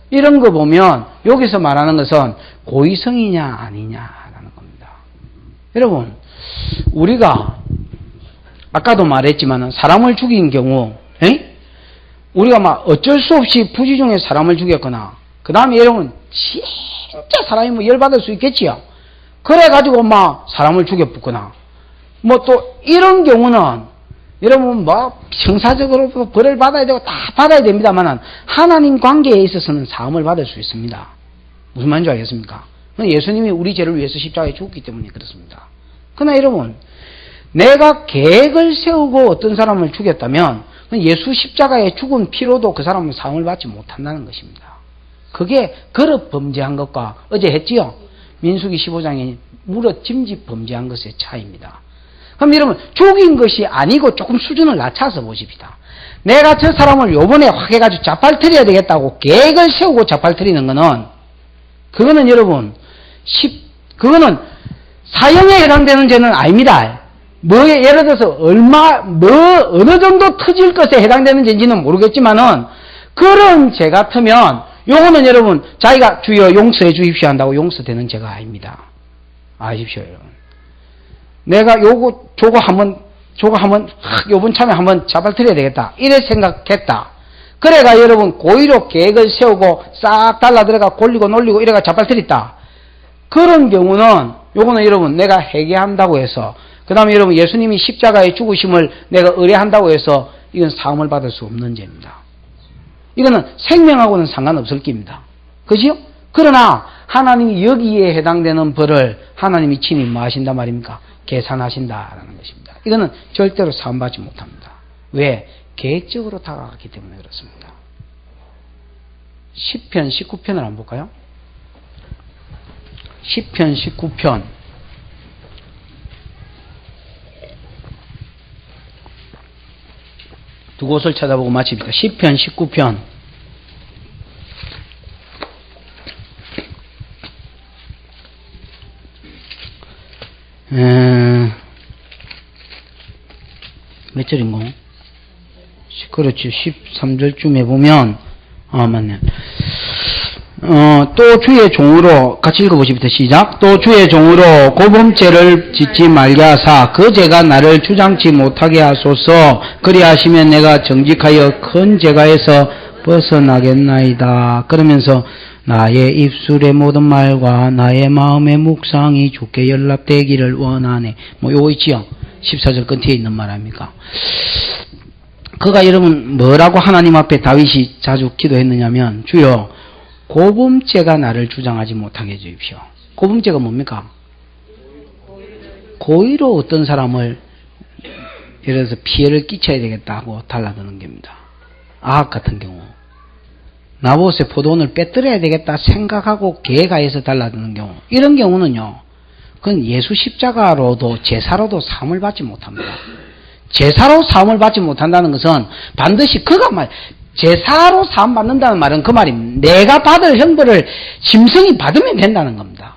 이런 거 보면 여기서 말하는 것은 고의성이냐 아니냐라는 겁니다. 여러분 우리가 아까도 말했지만 사람을 죽인 경우 우리가 어쩔 수 없이 부지 중에 사람을 죽였거나 그 다음에 여러분 진짜 사람이 열받을 수 있겠지요. 그래가지고 사람을 죽여붙거나 또 이런 경우는 여러분 형사적으로 벌을 받아야 되고 다 받아야 됩니다만 하나님 관계에 있어서는 사함을 받을 수 있습니다. 무슨 말인지 알겠습니까? 예수님이 우리 죄를 위해서 십자가에 죽었기 때문에 그렇습니다. 그러나 여러분 내가 계획을 세우고 어떤 사람을 죽였다면 예수 십자가에 죽은 피로도 그 사람은 사함을 받지 못한다는 것입니다. 그게 거듭 범죄한 것과 어제 했지요. 민수기 15장에 무릇 짐짓 범죄한 것의 차이입니다. 그럼 여러분 죽인 것이 아니고 조금 수준을 낮춰서 보십시다. 내가 저 사람을 요번에 확 해가지고 자팔터려야 되겠다고 계획을 세우고 자팔터리는 거는 그거는 여러분 그거는 사형에 해당되는 죄는 아닙니다. 예를 들어서 어느 정도 터질 것에 해당되는 죄인지는 모르겠지만은 그런 죄 같으면 요거는 여러분 자기가 주여 용서해 주십시오 한다고 용서되는 죄가 아닙니다. 아십시오 여러분. 내가 저거 한번 요번 참에 한번 자발터려야 되겠다 이래 생각했다. 그래가 여러분 고의로 계획을 세우고 싹 달라들어가 골리고 놀리고 이래가 자발터렸다. 그런 경우는 요거는 여러분 내가 회개한다고 해서 그 다음에 여러분 예수님이 십자가의 죽으심을 내가 의뢰한다고 해서 이건 사함을 받을 수 없는 죄입니다. 이거는 생명하고는 상관없을 겁니다. 그죠? 그러나 하나님이 여기에 해당되는 벌을 하나님이 친히 뭐 하신단 말입니까? 계산하신다라는 것입니다. 이거는 절대로 사함받지 못합니다. 왜? 계획적으로 다가갔기 때문에 그렇습니다. 10편 19편을 한번 볼까요? 10편 19편 두 곳을 찾아보고 마칩니다. 10편 19편 몇 절인고? 그렇죠. 13절쯤에 보면 맞네. 또 주의 종으로 같이 읽어보십시다. 시작. 또 주의 종으로 고범죄를 짓지 말게 하사 그 죄가 나를 주장치 못하게 하소서. 그리하시면 내가 정직하여 큰 죄가에서 벗어나겠나이다. 그러면서 나의 입술의 모든 말과 나의 마음의 묵상이 주께 연락되기를 원하네. 요거 있지요. 14절 끝에 있는 말 아닙니까? 그가 여러분 뭐라고 하나님 앞에 다윗이 자주 기도했느냐면 주여 고범죄가 나를 주장하지 못하게 해주십시오. 고범죄가 뭡니까? 고의로 어떤 사람을 예를 들어서 피해를 끼쳐야 되겠다 하고 달라드는 겁니다. 아합 같은 경우 나봇의 포도원을 빼뜨려야 되겠다 생각하고 계획하여서 달라드는 경우, 이런 경우는요 그건 예수 십자가로도 제사로도 사함을 받지 못합니다. 제사로 사함을 받지 못한다는 것은 반드시 그가 제사로 사함 받는다는 말은 그 말입니다. 내가 받을 형벌을 짐승이 받으면 된다는 겁니다.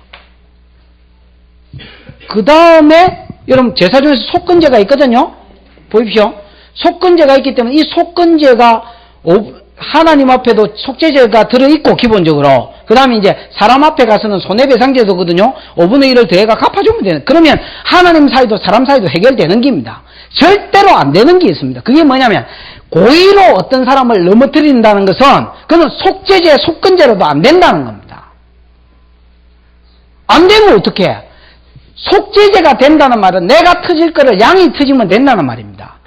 그 다음에 여러분 제사 중에서 속건제가 있거든요. 보십시오. 속건제가 있기 때문에 이 속건제가 하나님 앞에도 속죄제가 들어있고 기본적으로 그 다음에 이제 사람 앞에 가서는 손해배상제도거든요. 5분의 1을 더해가 갚아주면 되는, 그러면 하나님 사이도 사람 사이도 해결되는 겁니다. 절대로 안 되는 게 있습니다. 그게 뭐냐면 고의로 어떤 사람을 넘어뜨린다는 것은 그건 속죄제 속건제로도 안 된다는 겁니다. 안 되면 어떻게 해? 속죄제가 된다는 말은 내가 터질 거를 양이 터지면 된다는 말입니다.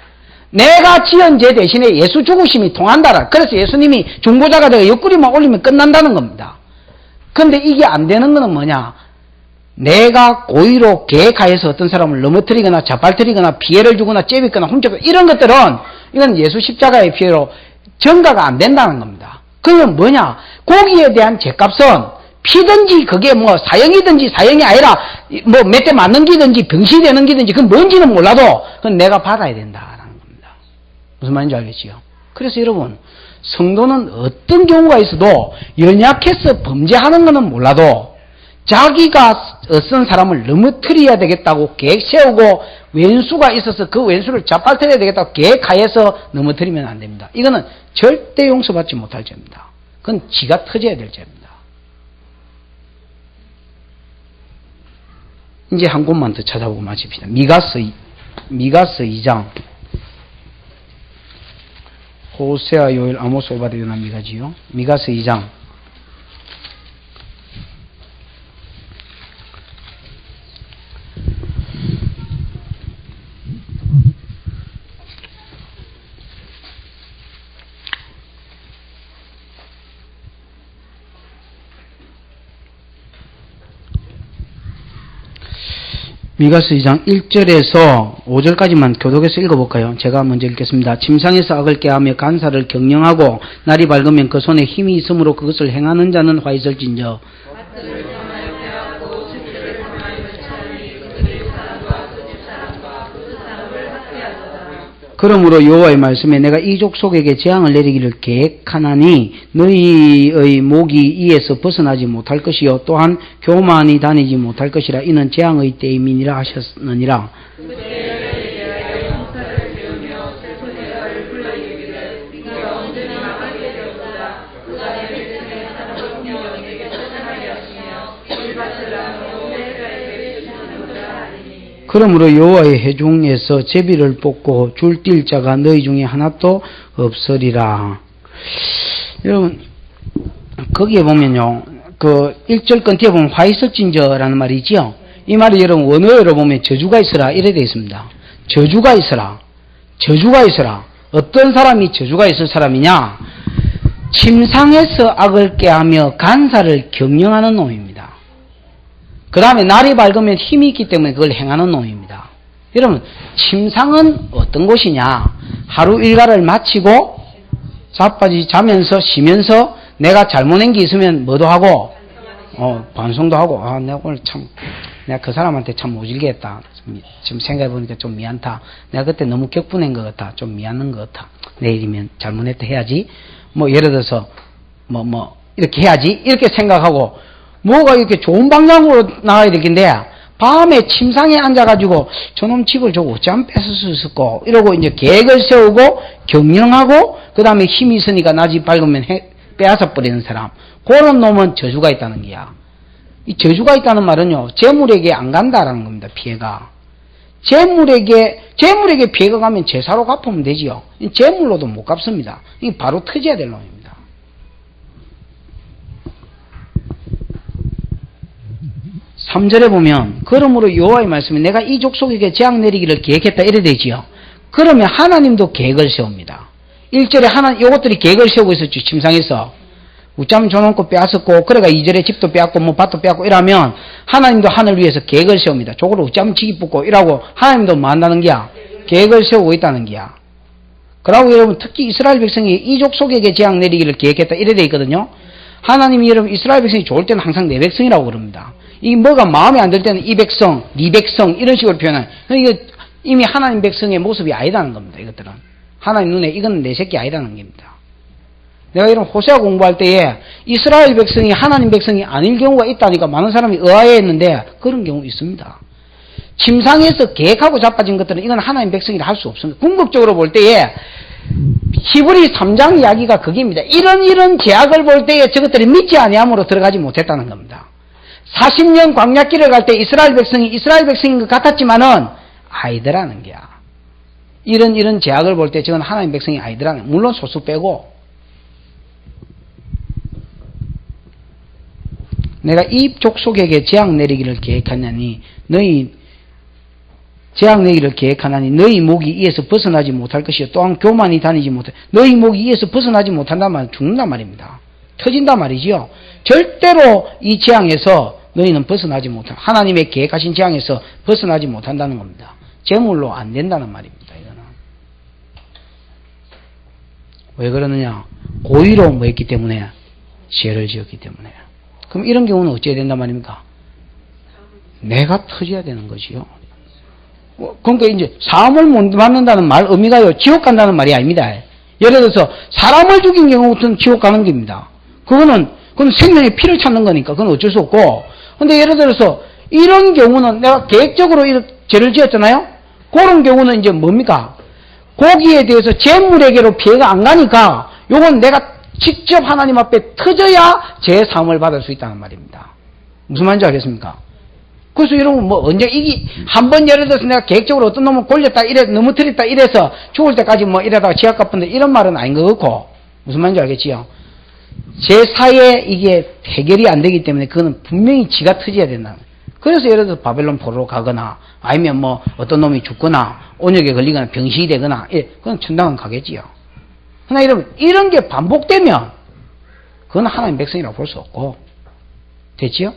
내가 지은 죄 대신에 예수 죽으심이 통한다라. 그래서 예수님이 중보자가 되어 옆구리만 올리면 끝난다는 겁니다. 그런데 이게 안 되는 거는 뭐냐? 내가 고의로 계획하여서 어떤 사람을 넘어뜨리거나 잡아뜨리거나 피해를 주거나 째비거나 훔쳤거나 이런 것들은 이건 예수 십자가의 피해로 전가가 안 된다는 겁니다. 그러면 뭐냐? 고기에 대한 죄값은 피든지 그게 뭐 사형이든지 사형이 아니라 뭐 몇 대 맞는 기든지 병시 되는 기든지 그건 뭔지는 몰라도 그건 내가 받아야 된다라는 겁니다. 무슨 말인지 알겠지요? 그래서 여러분 성도는 어떤 경우가 있어도 연약해서 범죄하는 것은 몰라도 자기가 어떤 사람을 넘어뜨려야 되겠다고 계획 세우고 왼수가 있어서 그 왼수를 잡아뜨려야 되겠다고 계획하여서 넘어뜨리면 안 됩니다. 이거는 절대 용서받지 못할 죄입니다. 그건 지가 터져야 될 죄입니다. 이제 한 곳만 더 찾아보고 마칩시다. 미가서 2장. 호세아, 요엘, 아모스, 오바드, 요나, 미가지요. 미가서 2장. 미가서 2장 1절에서 5절까지만 교독해서 읽어볼까요? 제가 먼저 읽겠습니다. 침상에서 악을 깨하며 간사를 경영하고 날이 밝으면 그 손에 힘이 있으므로 그것을 행하는 자는 화 있을진저. 그러므로 여호와의 말씀에 내가 이 족속에게 재앙을 내리기를 계획하나니 너희의 목이 이에서 벗어나지 못할 것이요 또한 교만이 다니지 못할 것이라. 이는 재앙의 때임이니라 하셨느니라. 그러므로 여호와의 회중에서 제비를 뽑고 줄 뛸 자가 너희 중에 하나도 없으리라. 여러분 거기에 보면요 그 1절 끝에 보면 화 있을진저라는 말이 있지요. 이 말이 여러분 원어로 보면 저주가 있으라 이래 되어 있습니다. 저주가 있으라. 저주가 있으라. 어떤 사람이 저주가 있을 사람이냐? 침상에서 악을 깨하며 간사를 경영하는 놈입니다. 그 다음에 날이 밝으면 힘이 있기 때문에 그걸 행하는 놈입니다. 여러분 침상은 어떤 곳이냐? 하루 일과를 마치고 자빠지 자면서 쉬면서 내가 잘못한 게 있으면 뭐도 하고 반성도 하고 내가 오늘 참 내가 그 사람한테 참 모질게 했다. 지금 생각해보니까 좀 미안하다. 내가 그때 너무 격분한 것 같아. 좀 미안한 것 같아. 내일이면 잘못했다 해야지. 뭐 예를 들어서 이렇게 해야지. 이렇게 생각하고 뭐가 이렇게 좋은 방향으로 나가야 되겠는데 밤에 침상에 앉아가지고 저놈 집을 저거 어찌하면 뺏을 수 있을까 이러고 이제 계획을 세우고 경영하고 그 다음에 힘이 있으니까 낮이 밝으면 빼앗아 버리는 사람, 그런 놈은 저주가 있다는 거야. 이 저주가 있다는 말은요 재물에게 안 간다라는 겁니다. 피해가 재물에게 피해가 가면 제사로 갚으면 되지요. 재물로도 못 갚습니다. 이 바로 터져야 될 놈입니다. 3절에 보면 그러므로 여호와의 말씀에 내가 이 족속에게 재앙 내리기를 계획했다 이래 되지요. 그러면 하나님도 계획을 세웁니다. 1절에 요것들이 계획을 세우고 있었죠. 침상에서. 웃자면 줘놓고 빼앗았고, 그래가 2절에 집도 빼앗고, 뭐 밭도 빼앗고 이러면 하나님도 하늘 위에서 계획을 세웁니다. 저거를 웃자면 지기 붙고 이라고 하나님도 뭐 한다는 게야? 계획을 세우고 있다는 게야. 그러고 여러분, 특히 이스라엘 백성이 이족 속에게 재앙 내리기를 계획했다. 이래 돼 있거든요. 하나님이 여러분, 이스라엘 백성이 좋을 때는 항상 내 백성이라고 그럽니다. 이 뭐가 마음에 안 들 때는 이 백성, 네 백성, 이런 식으로 표현해요. 이게 이미 하나님 백성의 모습이 아니다는 겁니다. 이것들은. 하나님 눈에 이건 내 새끼 아니다는 겁니다. 내가 이런 호세아 공부할 때에 이스라엘 백성이 하나님 백성이 아닐 경우가 있다니까 많은 사람이 의아해했는데 그런 경우 있습니다. 침상에서 계획하고 자빠진 것들은 이건 하나님 백성이라 할 수 없습니다. 궁극적으로 볼 때에 히브리 3장 이야기가 그게입니다. 이런 제약을 볼 때에 저것들이 믿지 아니함으로 들어가지 못했다는 겁니다. 40년 광야길을 갈 때 이스라엘 백성이 이스라엘 백성인 것 같았지만은 아이더라는 게야. 이런 제약을 볼 때 저건 하나님 백성이 아이더라는, 물론 소수 빼고. 내가 이 족속에게 재앙 내리기를 계획하나니 너희 목이 이에서 벗어나지 못할 것이요 또한 교만이 다니지 못해. 너희 목이 이에서 벗어나지 못한단 말은 죽는단 말입니다. 터진단 말이지요. 절대로 이 재앙에서 너희는 벗어나지 못한, 하나님의 계획하신 재앙에서 벗어나지 못한다는 겁니다. 재물로 안 된다는 말입니다. 이거는 왜 그러느냐? 고의로 뭐 했기 때문에, 죄를 지었기 때문에. 그럼 이런 경우는 어찌해야 된단 말입니까? 내가 터져야 되는 거지요. 그러니까 이제 사함을 못 받는다는 말 의미가요, 지옥 간다는 말이 아닙니다. 예를 들어서 사람을 죽인 경우부터는 지옥 가는 겁니다. 그건 생명의 피를 찾는 거니까 그건 어쩔 수 없고. 근데 예를 들어서 이런 경우는 내가 계획적으로 죄를 지었잖아요. 그런 경우는 이제 뭡니까? 거기에 대해서 재물에게로 피해가 안 가니까 요건 내가 직접 하나님 앞에 터져야 제 사함을 받을 수 있다는 말입니다. 무슨 말인지 알겠습니까? 그래서 여러분 뭐 언제 한번 예를 들어서 내가 계획적으로 어떤 놈을 골렸다 넘어뜨렸다 이래서 죽을 때까지 뭐 이러다가 지옥 갚은데 이런 말은 아닌 것 같고, 무슨 말인지 알겠지요? 제4에 이게 해결이 안 되기 때문에 그거는 분명히 지가 터져야 된다는. 그래서 예를 들어서 바벨론 포로로 가거나 아니면 뭐 어떤 놈이 죽거나 온역에 걸리거나 병식이 되거나 그건 천당은 가겠지요. 그러나 여러분 이런 게 반복되면 그건 하나님 백성이라고 볼 수 없고, 됐지요?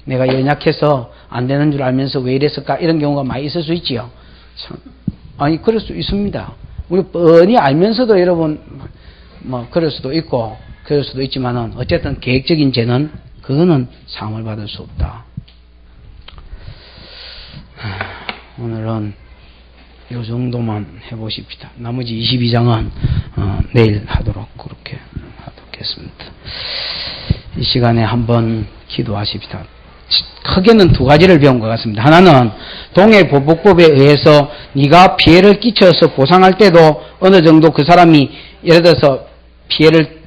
내가 연약해서 안 되는 줄 알면서 왜 이랬을까 이런 경우가 많이 있을 수 있지요. 참, 아니 그럴 수 있습니다. 우리 뻔히 알면서도 여러분 뭐 그럴 수도 있고 그럴 수도 있지만은 어쨌든 계획적인 죄는 그거는 사함을 받을 수 없다. 오늘은 요 정도만 해보십시다. 나머지 22장은 내일 하도록 그렇게 하겠습니다. 이 시간에 한번 기도하십시다. 크게는 두 가지를 배운 것 같습니다. 하나는 동해보복법에 의해서 네가 피해를 끼쳐서 보상할 때도 어느 정도 그 사람이 예를 들어서 피해를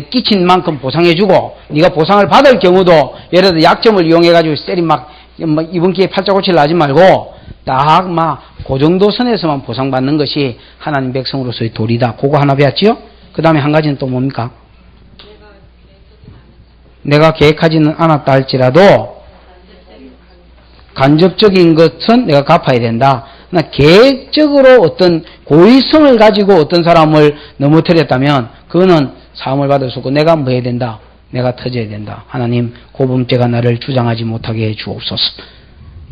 끼친 만큼 보상해주고, 네가 보상을 받을 경우도 예를 들어 약점을 이용해가지고 세리 이번 기회에 팔자고치를 하지 말고 딱 그 정도 선에서만 보상받는 것이 하나님 백성으로서의 도리다. 그거 하나 배웠지요? 그 다음에 한 가지는 또 뭡니까? 내가 계획하지는 않았다 할지라도 간접적인 것은 내가 갚아야 된다. 그러나 계획적으로 어떤 고의성을 가지고 어떤 사람을 넘어뜨렸다면 그거는 사함을 받을 수 없고 내가 뭐 해야 된다? 내가 터져야 된다. 하나님, 고범죄가 나를 주장하지 못하게 해 주옵소서.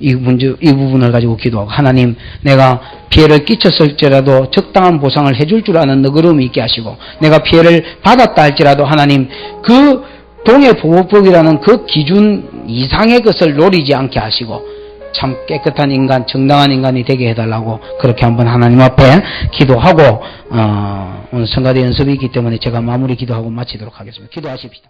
이 부분을 가지고 기도하고, 하나님, 내가 피해를 끼쳤을지라도 적당한 보상을 해줄 줄 아는 너그러움이 있게 하시고, 내가 피해를 받았다 할지라도 하나님, 그 동해보호법이라는 그 기준 이상의 것을 노리지 않게 하시고 참 깨끗한 인간, 정당한 인간이 되게 해달라고 그렇게 한번 하나님 앞에 기도하고 오늘 성가대 연습이 있기 때문에 제가 마무리 기도하고 마치도록 하겠습니다. 기도하십시다.